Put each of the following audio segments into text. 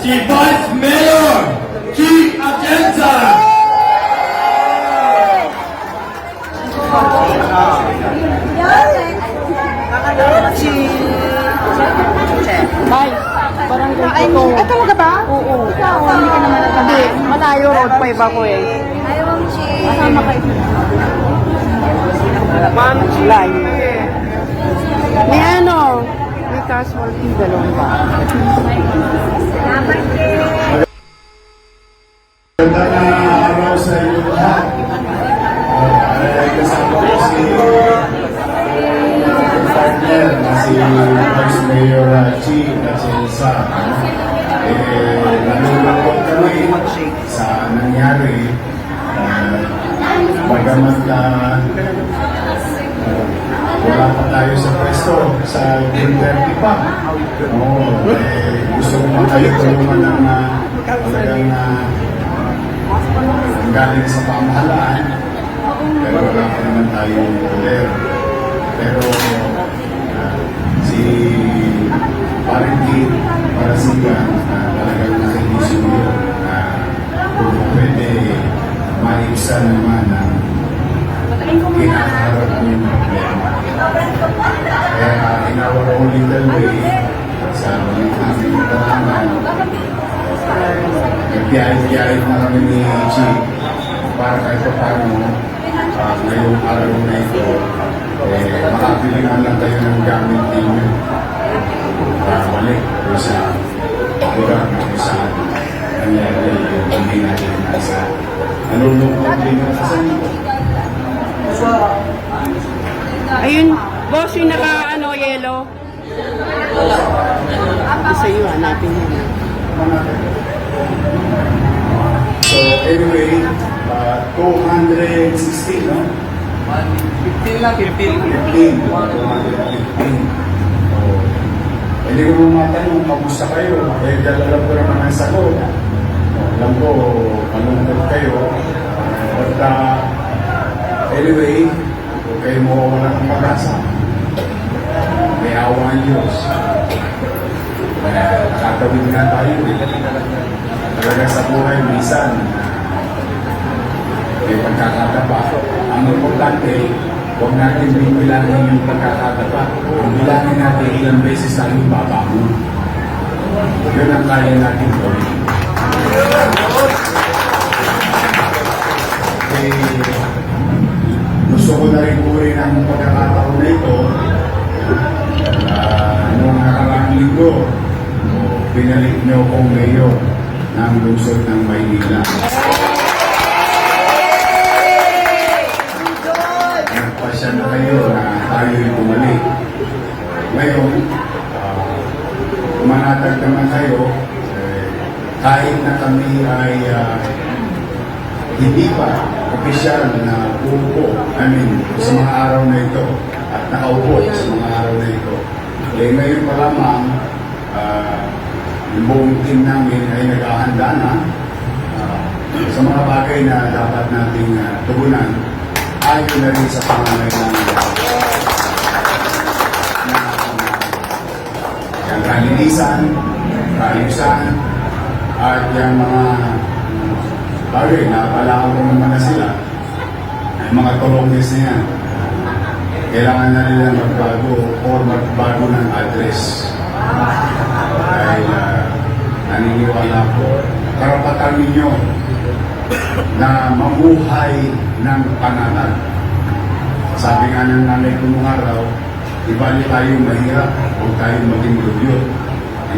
si Vice Mayor Chi Atienza. Bye. Parang ganito. Ay, talaga ba? Oo. Ikaw, hindi ka naman nagkabay. Hindi, malayo road 5 ako eh. Ayaw ang Chi. Kasama kayo. Layo. May ano, may casualty, dalawang ba? Magandang araw sa inyo lahat. Kasama ko si partner na si Vice Mayor Chi Atienza. Nalulungkot kami sa nangyari. Bagamat wala pa tayo sa pwesto sa June 30 pa. Gusto ko pa tayo tulungan ng talagang galing sa pamahalaan, pero wala pa naman tayong poder. Pero si Parenti Marasigan talagang nakikisuyo kung pwede maibsan naman ang kinakaharap ng problema. Kaya in our own little way, sa aming karangan, nagbiyahe-biyahe na kami ni Chi para kahit pa paano ngayong araw na ito makabili na lang tayo ng gamit ninyo para balik o sa lugar na kung saan nangyari yung hindi natin nasa nalulungkot din ang kasanito. Ayun, boss, yung naka, ano, yellow. Isa yun, hanapin mo. So anyway, 216, no? 15 lang, 215. Hindi ko matanong, kamusta kayo? Dahil alam ko naman ang sagot. Alam ko, malungkot kayo. But anyway, huwag kayo mawawala ng pag-asa. May awa ang Diyos. Nakatawid nga tayo. Talaga sa buhay, minsan, may pagkakatapa. Ang importante, huwag natin bilangin yung pagkakatapa. Bilangin natin ilang beses tayo babangon. Yun ang kaya natin gawin. Gusto ko na rin kurin ang pagkakataon na ito. Noong nakaraang linggo, pinalik niyo kong mayor ng lungsod ng Maynila. Nagpasya na kayo na tayo'y bumalik. Ngayon, manatag naman kayo, kahit na kami ay hindi pa opisyal na uupo, sa mga araw na ito, at nakaupo sa mga araw na ito. Ngayon pa lamang, yung buong team namin ay naghahanda na sa mga bagay na dapat nating tugunan ayon na rin sa pangangailangan yung kalinisan, kaayusan, at yung mga bagay na kailangan ko naman na sila, yung mga tulongis na yan, kailangan na nila magbago o magbago ng address. Dahil naniniwala ko, karapatan ninyo na mamuhay ng panatag. Sabi nga ng nanay ko nung araw, ibali tayo mahirap o tayo maging dugyot.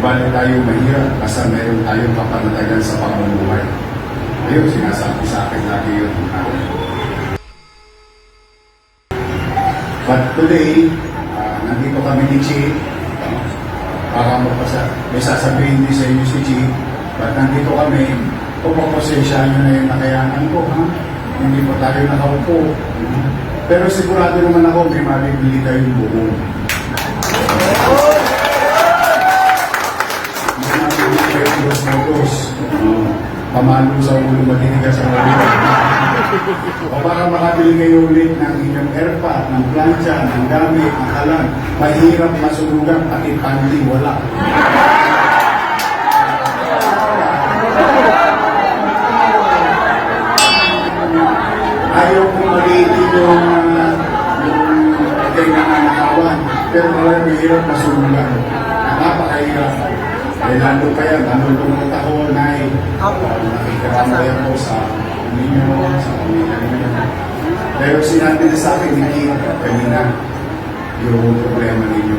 Ibali tayo mahirap basta meron tayong kapanatagan sa pamumuhay. Ayun, sinasabi sa akin lagi yun. But today, nandito kami ni Chi. Para may sasabihin din sa inyo si Chi. But nandito kami, pupapasensya nyo na yung nakayanan ko. Hindi pa tayo nakaupo. Pero sigurado naman ako, may mabibili kayong buong. May mabibili kayong dos-dos. Pamalo sa ulo, matinigas sa ulo. O baka makabili kayo ulit ng inyong airpot, ng plancha, ng gamit, ng kalan. Mahirap masunugan, pati panty wala. pero talagang mahirap na sumulan. Napakahirap. Eh, lalo pa yan, nalulungkot ako na nakikiramay ako sa ninyo, sa pamilya ninyo. Pero sinabi na sa akin, hindi kanina yung problema ninyo.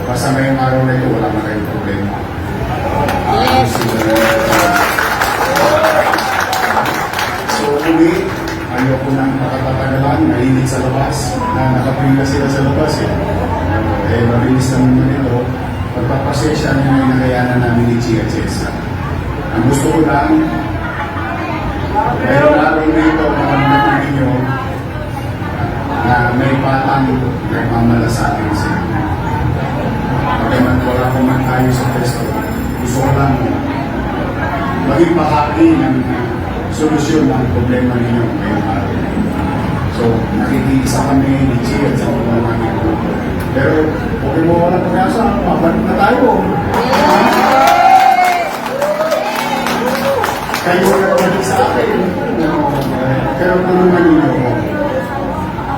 Basta ngayong araw na ito, wala na kayong problema. So, uli, ayoko nang makakatagalan, mainit sa labas, na nakapinga sila sa labas eh. Eh, mabilis lang naman ito. Pagpapasensya niyo yung nakayanan namin ni Chia Chesa. Ang gusto ko lang, ngayong araw na ito, makamdaman ninyo na may batang nagmamalasakit sa inyo. Pagkaman wala ko man tayo sa testo, gusto ko lang maging bahagi ng solusyon ng problema ninyo ngayong araw na ito. So, nakikiisa kami ni Chia sa mga namin. Pero, okay mo wala pag-asa, mabalik na tayo. Kayo na balik sa akin. Pero tulungan ninyo ako.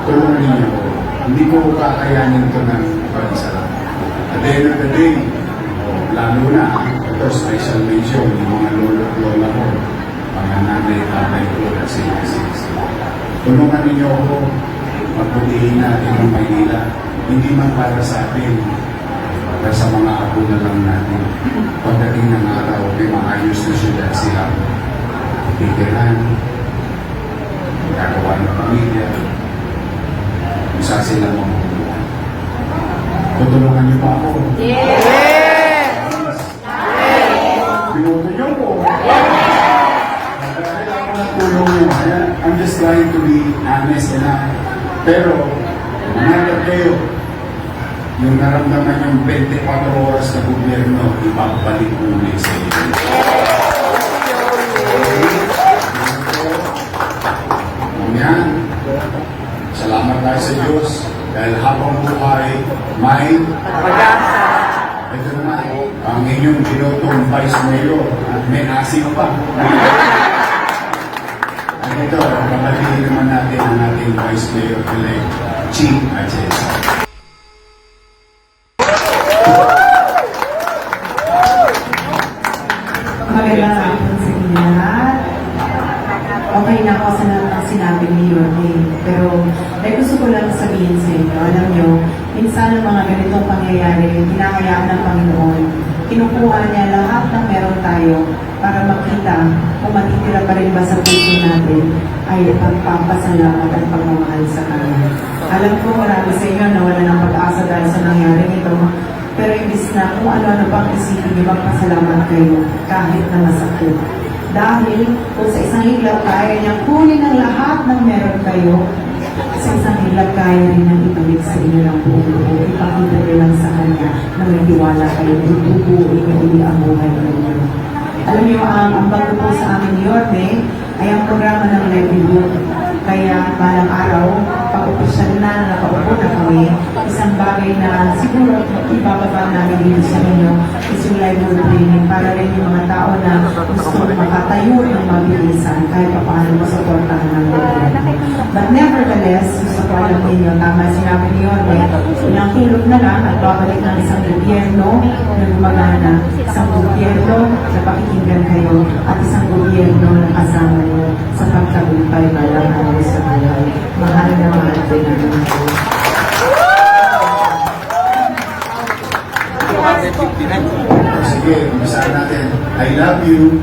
Tulungan ninyo ako. Hindi ko kakayanin ito ng pag-isa lang. At the end of the day, lalo na, ito special mention, yung mga lolo at lola ko, mga nanay, tatay ko, at sinis. Tulungan ninyo ako, magbutihin natin ang Maynila. Hindi man para sa atin, para sa mga apo na lang natin. Pagdating ng araw, may maayos na syudad sila. Titiran, gagawa ng pamilya, isa sila mamubuhay. Tutulungan niyo pa ako. Yes! Pinuto niyo po. Kailangan ko ng tulong niyo. I'm just trying to be honest enough. Pero, managad kayo. Yung naramdaman yung 24 oras na gobyerno, ibabalik ulit sa inyo. Yan. Salamat tayo sa Diyos dahil habang buhay, may Pag-asa. ito naman, ang inyong binotong Vice Mayor at may asim pa. At ito, papatiin naman natin ang ating Vice Mayor-elect, Chief Achesa. Magandang hapon sa inyo lahat. Okay na ako sa lahat ng sinabi ni Yorme. Pero may gusto ko lang sabihin sa inyo. Alam nyo, minsan ang mga ganitong pangyayari, hinahayaan ng Panginoon. Kinukuha niya lahat ng meron tayo para makita kung matitira pa rin ba sa puso natin ay pagpapasalamat at pagmamahal sa Kanya. Alam ko marami sa inyo na wala ng pag-asa dahil sa nangyari ito. Pero imbis na kung ano-ano pang isipin niyo, magpasalamat kayo kahit na masakit. Dahil kung sa isang iglap kaya niyang kunin ang lahat ng meron kayo, sa isang iglap kaya rin niyang ibalik sa inyo ng buong buo. Ipakita niyo lang sa Kanya na may tiwala kayo, tutubuin niyo uli ang buhay ninyo. Alam niyo, ang bago po sa amin ni Yorme ay ang programa ng livelihood. Kaya balang araw, pag-opisyal na nakaupo na kami, isang bagay na siguro ibababa namin dito sa inyo is yung livelihood training para rin yung mga tao na gusto makatayo ng mabilisan kahit pa paano masuportahan ng gobyerno. But nevertheless, gusto ko alam ninyo, tama sinabi ni Yorme, ilang tulog na lang at babalik ng isang gobyerno na gumagana, isang gobyerno na pakikinggan kayo at isang gobyerno na kasama niyo sa pagkagumpay balang araw sa buhay. Mahal na mahal ko na naman po. Sige, umpisahan natin. I love you.